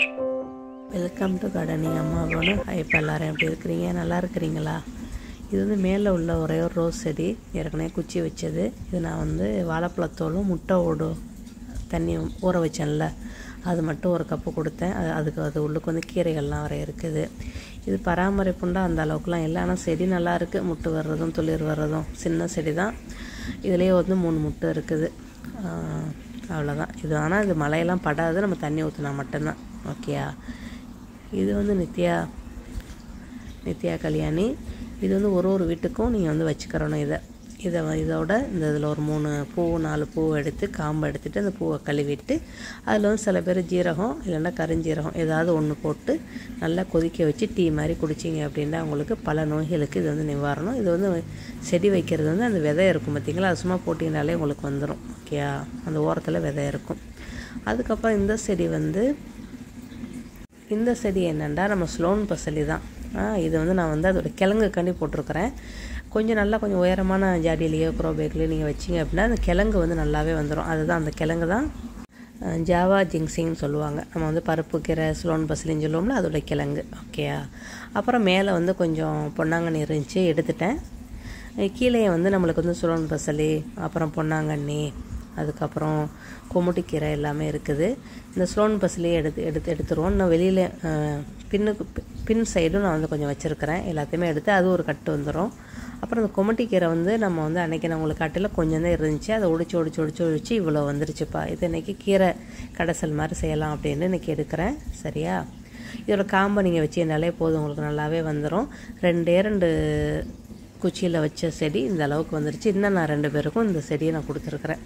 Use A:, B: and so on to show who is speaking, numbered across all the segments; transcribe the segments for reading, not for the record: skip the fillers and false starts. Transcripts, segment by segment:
A: Welcome to gardening அம்மா பொண்ணு. இப்போ எல்லோரும் எப்படி இருக்கிறீங்க? நல்லா இருக்கிறீங்களா? இது வந்து மேலே உள்ள ஒரே ஒரு ரோஸ் செடி, ஏற்கனவே குச்சி வச்சது. இது நான் வாழைப்பழத்தோலும் முட்டை ஓடும் தண்ணி ஊற வச்சேன்ல, அது மட்டும் ஒரு கப்பு கொடுத்தேன். அது உள்ளுக்கு கீரைகள்லாம் வர இருக்குது. இது பராமரிப்புண்டா அந்த அளவுக்குலாம் இல்லை, ஆனால் செடி நல்லா இருக்குது. முட்டு வர்றதும் துளிர் வர்றதும். சின்ன செடி தான், இதுலேயே 3 முட்டை இருக்குது. அவ்வளோதான் இது. ஆனால் இது மழையெல்லாம் படாது, நம்ம தண்ணி ஊற்றினா மட்டும்தான். ஓகேயா? இது நித்யா கல்யாணி. இது ஒரு வீட்டுக்கும் நீங்கள் வச்சுக்கிறணும். இதோட இதில் ஒரு 4 பூ எடுத்து காம்பை எடுத்துகிட்டு அந்த பூவை கழுவிட்டு அதில் சில பேர் ஜீரகம் இல்லைன்னா கருஞ்சீரகம் ஏதாவது ஒன்று போட்டு நல்லா கொதிக்க வச்சு டீ மாதிரி குடிச்சிங்க அப்படின்னா அவங்களுக்கு பல நோய்களுக்கு இது நிவாரணம். இது செடி வைக்கிறது அந்த விதை இருக்கும் பார்த்திங்களா, அது சும்மா போட்டிங்கனாலே உங்களுக்கு வந்துடும். ஓகேயா? அந்த ஓரத்தில் விதை இருக்கும். அதுக்கப்புறம் இந்த செடி என்னென்னா நம்ம ஸ்லோன் பசலி தான். இது நான் அதோட கிழங்குக்காண்டி போட்டிருக்கிறேன். கொஞ்சம் உயரமான ஜாடியிலேயோ க்ரோ பேக்லேயோ நீங்கள் வச்சிங்க அப்படின்னா அந்த கிழங்கு நல்லாவே வந்துடும். அதுதான் அந்த கிழங்கு தான் ஜாவா ஜிங்ஸிங்னு சொல்லுவாங்க. நம்ம பருப்பு கீரை ஸ்லோன் பசலின்னு சொல்லுவோம்ல, அதோட கிழங்கு. ஓகேயா? அப்புறம் மேலே கொஞ்சம் பொன்னாங்கண்ணி இருந்துச்சு, எடுத்துட்டேன். கீழே நம்மளுக்கு ஸ்லோன் பசலி, அப்புறம் பொன்னாங்கண்ணி, அதுக்கப்புறம் கொமுட்டிக்கீரை எல்லாமே இருக்குது. இந்த ஸ்லோன் பசலியை எடுத்துருவோம். இன்னும் வெளியில் பின் சைடும் நான் கொஞ்சம் வச்சுருக்கிறேன். எல்லாத்தையுமே எடுத்து அது ஒரு கட்டு வந்துடும். அப்புறம் இந்த கொமுட்டிக்கீரை நம்ம அன்றைக்கி நான் உங்களுக்கு காட்டில் கொஞ்சம் தான் இருந்துச்சு, அதை ஒடிச்சு இவ்வளோ வந்துருச்சுப்பா. இது இன்றைக்கி கீரை கடைசல் மாதிரி செய்யலாம் அப்படின்னு இன்றைக்கி எடுக்கிறேன். சரியா? இதோட காம்பை நீங்கள் வச்சிருந்தாலே போதும், உங்களுக்கு நல்லாவே வந்துடும். 2 குச்சியில் வச்ச செடி இந்த அளவுக்கு வந்துருச்சு. இன்னும் நான் 2 பேருக்கும் இந்த செடியை நான் கொடுத்துருக்குறேன்.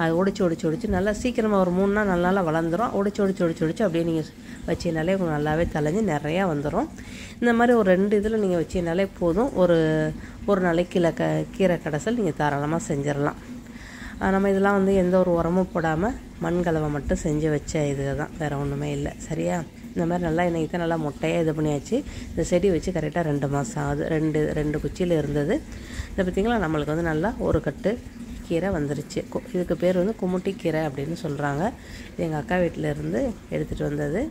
A: அது ஒடிச்சு நல்லா சீக்கிரமாக ஒரு 3 நாள் நல்லா வளர்ந்துடும். ஒடிச்சு அப்படியே நீங்கள் வச்சினாலே உங்களுக்கு நல்லாவே தலைஞ்சு நிறையா வந்துடும். இந்த மாதிரி ஒரு 2 இதில் நீங்கள் வச்சினாலே போதும். ஒரு நாளைக்கு கீரை கடைசல் நீங்கள் தாராளமாக செஞ்சிடலாம். நம்ம இதெல்லாம் எந்த ஒரு உரமும் போடாமல் மண்கலவை மட்டும் செஞ்சு வச்ச இது தான், வேறு ஒன்றுமே இல்லை. சரியா? இந்த மாதிரி நல்லா இன்றைக்கி தான் நல்லா முட்டையாக இது பண்ணியாச்சு. இந்த செடி வச்சு கரெக்டாக 2 மாதம் ஆகுது. 2 குச்சியில் இருந்தது. இதை பார்த்திங்களா, நம்மளுக்கு நல்லா ஒரு கட்டு கீரை வந்துருச்சு. இதுக்கு பேர் குமுட்டி கீரை அப்படின்னு சொல்கிறாங்க. இது எங்கள் அக்கா வீட்டில் இருந்து எடுத்துகிட்டு வந்தது.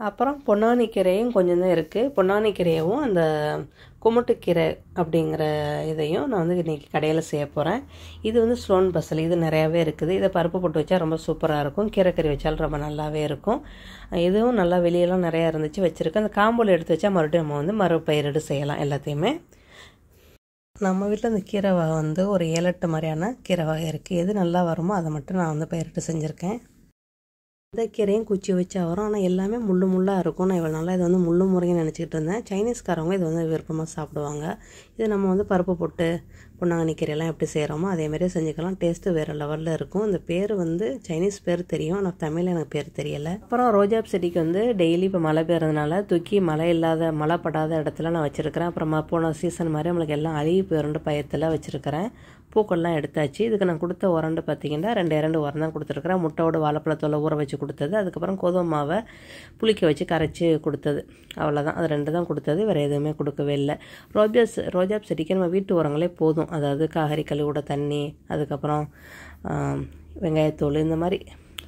A: அப்புறம் பொன்னானி கீரையும் கொஞ்சம் தான் இருக்குது. பொன்னானி கீரையவும் அந்த குமுட்டுக்கீரை அப்படிங்கிற இதையும் நான் இன்றைக்கி கடையில் செய்ய போகிறேன். இது ஸ்லோன் பசலி, இது நிறையாவே இருக்குது. இதை பருப்பு போட்டு வச்சா ரொம்ப சூப்பராக இருக்கும். கீரைக்கறி வச்சாலும் ரொம்ப நல்லாவே இருக்கும். இதுவும் நல்லா வெளியெல்லாம் நிறையா இருந்துச்சு, வச்சுருக்கேன். அந்த காம்போல் எடுத்து வச்சா மறுபடியும் நம்ம மறுபயிரிடு செய்யலாம் எல்லாத்தையுமே. நம்ம வீட்டில் இந்த கீரை வகை ஒரு 7-8 மாதிரியான கீரை வகை இருக்குது. எது நல்லா வருமோ அதை மட்டும் நான் பயிரிட்டு செஞ்சுருக்கேன். இந்த கீரையும் குச்சி வச்சா வரும், ஆனால் எல்லாமே முள்ளாக இருக்கும். நான் இவ்வளோ நாளாக இது முள்ளு முறைன்னு நினச்சிக்கிட்டு இருந்தேன். சைனீஸ்காரவங்க இது விருப்பமாக சாப்பிடுவாங்க. இது நம்ம பருப்பு போட்டு பொன்னாங்கண்ணி கீரையெல்லாம் எப்படி செய்கிறோமோ அதேமாதிரியே செஞ்சுக்கலாம். டேஸ்ட்டு வேறு லெவலில் இருக்கும். இந்த பேர் சைனீஸ் பேர் தெரியும், ஆனால் தமிழில் எனக்கு பேர் தெரியலை. அப்புறம் ரோஜாப் செடிக்கு டெய்லி இப்போ மழை பெய்யறதுனால தூக்கி மழை படாத இடத்துல நான் வச்சுருக்கிறேன். அப்புறமா போன சீசன் மாதிரி நம்மளுக்கு எல்லாம் அழுகி போயிருந்து பயத்தில் வச்சுருக்கிறேன். பூக்கள்லாம் எடுத்தாச்சு. இதுக்கு நான் கொடுத்த உரண்டு பார்த்திங்கன்னா 2 உரம் தான் கொடுத்துருக்குறேன். முட்டையோட வாழைப்பழத்தோலை ஊற வச்சு கொடுத்தது, அதுக்கப்புறம் கோதுமை மாவை புளிக்க வச்சு கரைச்சி கொடுத்தது. அவ்வளோதான், அது 2 தான் கொடுத்தது, வேறு எதுவுமே கொடுக்கவே இல்லை. ரோஜாப் செடிக்கு நம்ம வீட்டு உரங்களே போதும். அதாவது காய்கறி கழுவோட தண்ணி, அதுக்கப்புறம் வெங்காயத்தோல், இந்த மாதிரி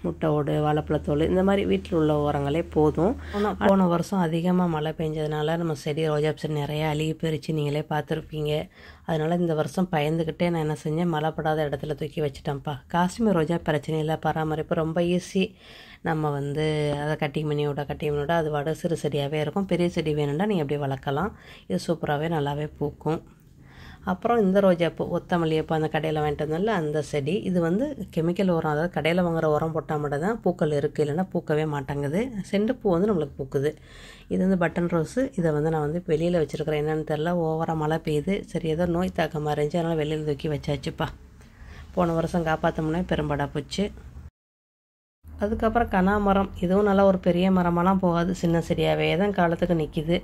A: முட்டையோடு வாழைப்பழத்தோல், இந்த மாதிரி வீட்டில் உள்ள உரங்களே போதும். போன வருஷம் அதிகமாக மழை பெஞ்சதுனால நம்ம ரோஜாப் செடி நிறையா அழுகி போயிடுச்சு, நீங்களே பார்த்துருப்பீங்க. அதனால் இந்த வருஷம் பயந்துக்கிட்டே நான் என்ன செஞ்சேன், மழைப்படாத இடத்துல தூக்கி வச்சுட்டேன்ப்பா. காஷ்மீர் ரோஜா பிரச்சனை இல்லை, பராமரிப்பு ரொம்ப ஈஸி. நம்ம அதை கட்டிங் பண்ணிவிட அது வட சிறு செடியாகவே இருக்கும். பெரிய செடி வேணும்னா நீங்கள் அப்படியே வளர்க்கலாம். இது சூப்பராகவே நல்லாவே பூக்கும். அப்புறம் இந்த ரோஜாப்பூ ஒத்தமல்லியப்பூ அந்த கடையில் வாங்கிட்டு வந்தோம்ல அந்த செடி, இது கெமிக்கல் உரம், அதாவது கடையில் வாங்குகிற உரம் போட்டால் மட்டும் தான் பூக்கள் இருக்குது, இல்லைன்னா பூக்கவே மாட்டேங்குது. செண்டு பூ நம்மளுக்கு பூக்குது. இது பட்டன் ரோஸு. இதை நான் வெளியில் வச்சுருக்கிறேன். என்னென்னு தெரில, ஓவராக மழை பெய்யுது. சரி, ஏதோ நோய் தாக்கமாக இருந்துச்சு, அதனால் வெளியில் தூக்கி வச்சாச்சுப்பா. போன வருஷம் காப்பாற்றமுன்னே பெரும்படா போச்சு. அதுக்கப்புறம் கனாமரம், இதுவும் நல்லா ஒரு பெரிய மரமெல்லாம் போகாது, சின்ன செடியாகவே தான் காலத்துக்கு நிற்கிது.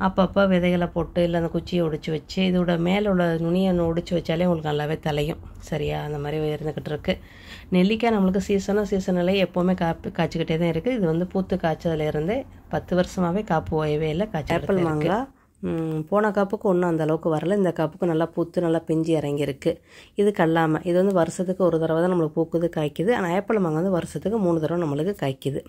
A: அப்பப்போ விதைகளை போட்டு இல்லை அந்த குச்சியை ஒடிச்சு வச்சு இதோட மேலே உள்ள நுனியை ஒடிச்சு வச்சாலே உங்களுக்கு நல்லாவே தலையும். சரியா? அந்த மாதிரி இருந்துக்கிட்டு இருக்குது. நெல்லிக்காய் நம்மளுக்கு சீசனில் எப்போவுமே காய்ச்சிக்கிட்டே தான் இருக்குது. இது பூத்து காய்ச்சதுலேருந்தே 10 வருஷமாகவே காப்பு ஓயவே இல்லை. ஆப்பிள் மாங்காய் போன காப்புக்கு ஒன்றும் அந்தளவுக்கு வரல. இந்த காப்புக்கு நல்லா பூத்து நல்லா பிஞ்சு இறங்கியிருக்கு. இது கல்லாமல், இது வருஷத்துக்கு ஒரு தடவை தான் நம்மளுக்கு பூக்குது காய்க்குது. ஆனால் ஆப்பிள் மாங்காய் வருஷத்துக்கு 3 தடவை நம்மளுக்கு காய்க்குது.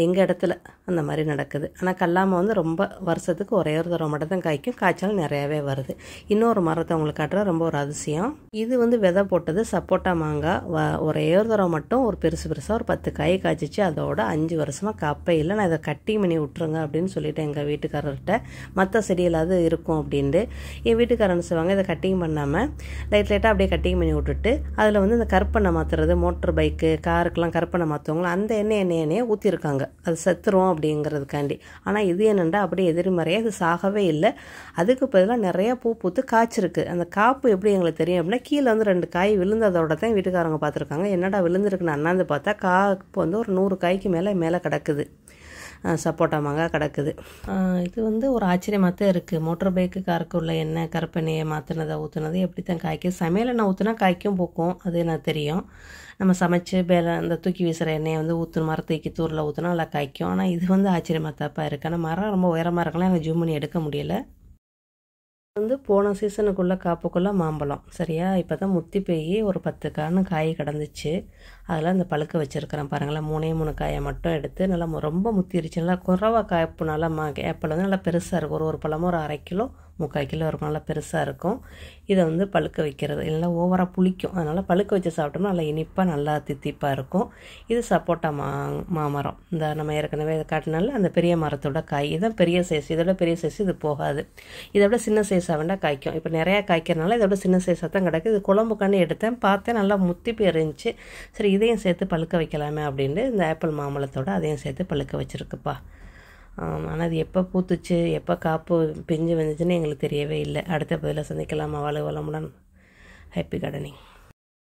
A: எங்கள் இடத்துல அந்த மாதிரி நடக்குது. ஆனால் கல்லாமல் வந்து ரொம்ப வருஷத்துக்கு ஒரே ஒரு தடவை மட்டும் தான் காய்க்கும், காய்ச்சாலும் நிறையாவே வருது. இன்னொரு மரத்தை உங்களுக்கு காட்டுற ரொம்ப ஒரு அதிசயம். இது வந்து விதை போட்டது சப்போட்டா மாங்காய். ஒரே ஒரு தடவை மட்டும் ஒரு பெருசாக ஒரு 10 காய் காய்ச்சிச்சு. அதோட 5 வருஷமாக காப்பே இல்லை. நான் இதை கட்டிங் பண்ணி விட்டுருங்க அப்படின்னு சொல்லிட்டேன் எங்கள் வீட்டுக்காரர்கிட்ட. மற்ற செடியிலாவது இருக்கும் அப்படின்ட்டு. என் வீட்டுக்காரன்னு சொல்லுவாங்க, இதை கட்டிங் பண்ணாமல் லைட்டாக அப்படியே கட்டிங் பண்ணி விட்டுட்டு அதில் வந்து இந்த கருப்பெண்ணெய் மாற்றுறது, மோட்டர் பைக்கு காருக்கெல்லாம் கருப்பெண்ணெய் மாற்றுவாங்களோ அந்த எண்ணெயை ஊற்றிருக்காங்க, அது செத்துரும் அப்படிங்கிறதுக்காண்டி. ஆனால் இது என்னென்னா அப்படியே எதிர்மறையாக இது சாகவே இல்லை. அதுக்கு பதிலாக நிறையா பூ பூத்து காய்ச்சிருக்கு. அந்த காப்பு எப்படி எங்களுக்கு தெரியும் அப்படின்னா, கீழே வந்து 2 காய் விழுந்ததோட தான் வீட்டுக்காரங்க பார்த்துருக்காங்க. என்னடா விழுந்திருக்குன்னு அண்ணாந்து பார்த்தா காப்பு வந்து ஒரு 100 காய்க்கு மேலே கிடக்குது, சப்போட்டா மாங்காய் கிடக்குது. இது வந்து ஒரு ஆச்சரியமாக தான் இருக்குது. மோட்டர் பைக்கு காருக்கு உள்ள எண்ணெய் கருப்பெண்ணெயை மாற்றினதை ஊற்றுனது எப்படி தான் காய்க்கும். சமையல் எண்ணெய் ஊற்றுனா காய்க்கும் பூக்கும், அது எனக்கு தெரியும். நம்ம சமைச்சு அந்த தூக்கி வீசுகிற எண்ணெயை வந்து ஊற்றுன மரத்தூக்கி தூரில் ஊற்றினா நல்லா காய்க்கும். ஆனால் இது வந்து ஆச்சரியமாக தாப்பாக இருக்குது. ஆனால் மரம் ரொம்ப உயரமாக இருக்கலாம், எனக்கு ஜூம் பண்ணி எடுக்க முடியலை. வந்து போன சீசனுக்குள்ளே காப்புக்குள்ளே மாம்பழம் சரியா, இப்போ தான் முத்தி போய் ஒரு 10 காய் கிடந்துச்சு. அதில் இந்த பழுக்க வச்சுருக்கிறேன் பாருங்களேன். 3 காயை மட்டும் எடுத்து நல்லா ரொம்ப முத்திருச்சு. நல்லா குறவா காய்ப்புனால ஏப்பிள் வந்து நல்லா பெருசாக இருக்கும். ஒரு பழமும் ஒரு 1/2 கிலோ 3/4 கிலோ இருக்கும், நல்லா பெருசாக இருக்கும். இதை வந்து பழுக்க வைக்கிறது இல்லைன்னா ஓவராக புளிக்கும். அதனால் பழுக்க வச்சு சாப்பிட்டோம்னா நல்லா இனிப்பாக நல்லா தித்திப்பாக இருக்கும். இது சப்போட்டா மாமரம். இந்த நம்ம ஏற்கனவே இதை காட்டினால அந்த பெரிய மரத்தோட காய் இதான் பெரிய சைஸ். இதோட பெரிய சைஸ் இது போகாது. இதை விட சின்ன சைஸாக வேண்டாம் காய்க்கும். இப்போ நிறையா காய்க்கிறதுனால இதோட சின்ன சைஸாக தான் கிடக்கு. இது குழம்புக்காண்டி எடுத்தேன், பார்த்தேன் நல்லா முத்தி போயிருந்துச்சு. சரி இதையும் சேர்த்து பழுக்க வைக்கலாமே அப்படின்ட்டு இந்த ஆப்பிள் மாம்பழத்தோட அதையும் சேர்த்து பழுக்க வச்சுருக்குப்பா. ஆனால் அது எப்போ பூத்துச்சு எப்போ காப்பு பிஞ்சு வந்துச்சுன்னு எங்களுக்கு தெரியவே இல்லை. அடுத்த பதில சந்திக்கலாமா? வளமுடன். Happy gardening.